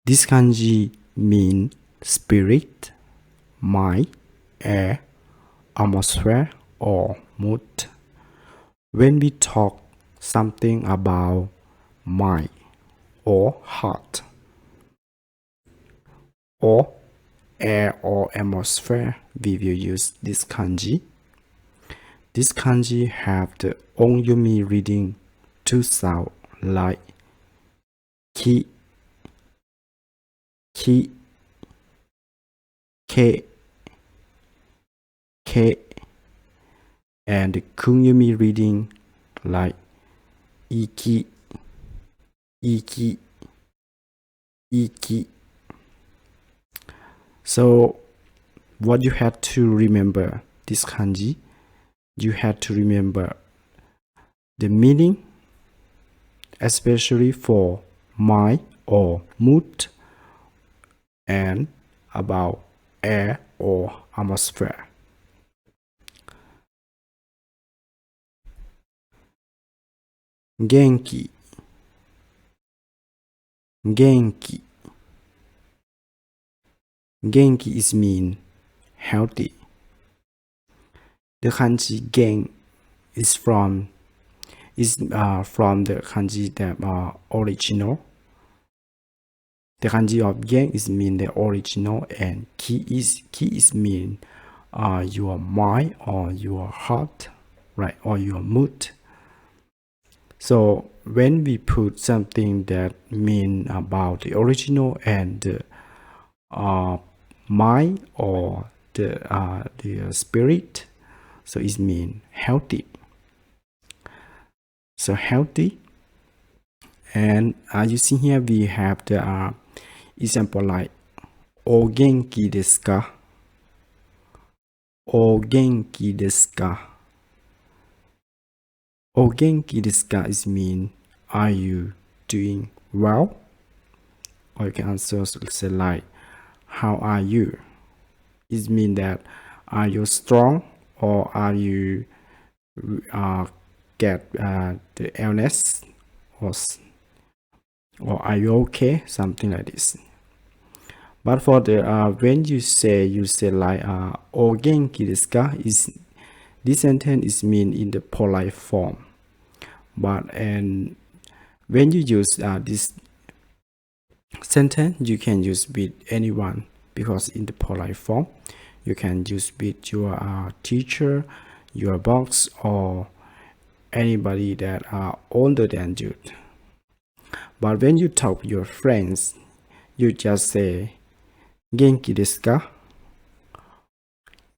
This kanji mean spirit, mind, air, atmosphere, or mood. When we talk something about mind or heart or air or atmosphere, we will use this kanji. This kanji have the onyomi reading two sound like ki, ki, ke, ke, and the kunyomi reading like iki, iki, iki. So what you have to remember this kanji, you have to remember the meaning, especially for mind or mood, and about air or atmosphere. Genki, genki. Genki is mean healthy. The kanji gen is from the kanji that original. The kanji of gen is mean the original, and ki is mean your mind or your heart, right, or your mood. So when we put something that mean about the original and the mind or the spirit, so it means healthy. So healthy, and you see here we have the example like o genki desu ka, o genki desu ka. O genki desu ka is mean are you doing well, or you can also say like how are you. It means that are you strong, or are you get the illness, or are you okay, something like this. But for the when you say like o genki desu ka, is this sentence is mean in the polite form. But and when you use this sentence, you can use with anyone, because in the polite form you can use with your teacher, your boss, or anybody that are older than you. But when you talk to your friends, you just say genki desu ka.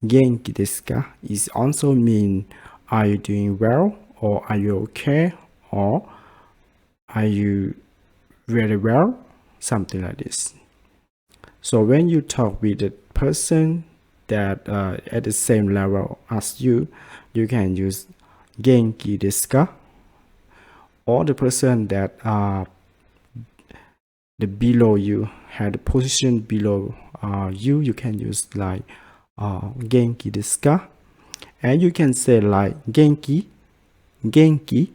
Genki desu ka is also mean are you doing well, or are you okay, or are you very well, something like this. So when you talk with the person that at the same level as you can use genki desu ka. Or the person that the below you, had the position below you can use like genki desu ka. And you can say like genki, genki,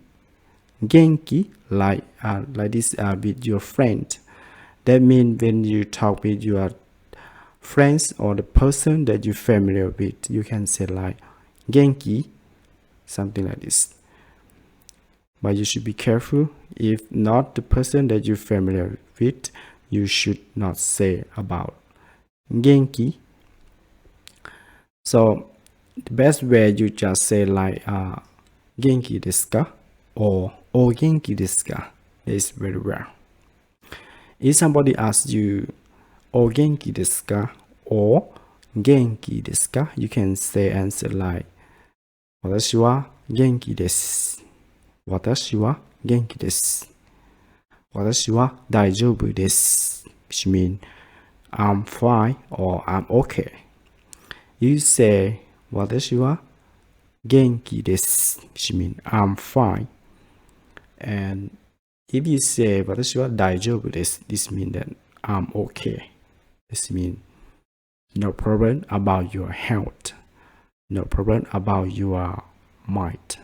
genki, like this with your friend. That means when you talk with your friends or the person that you're familiar with, you can say like genki, something like this. But you should be careful. If not the person that you're familiar with, you should not say about genki. So the best way, you just say like genki desu ka or o genki desu ka. Is very rare. If somebody asks you o genki desu ka or genki desu ka, you can say answer like 私は元気です。私は元気です。私は大丈夫です。Which means I'm fine or I'm okay. You say 私は元気です。Which means I'm fine. And if you say 私は大丈夫です, this means that I'm okay. This means no problem about your health. No problem about your mind.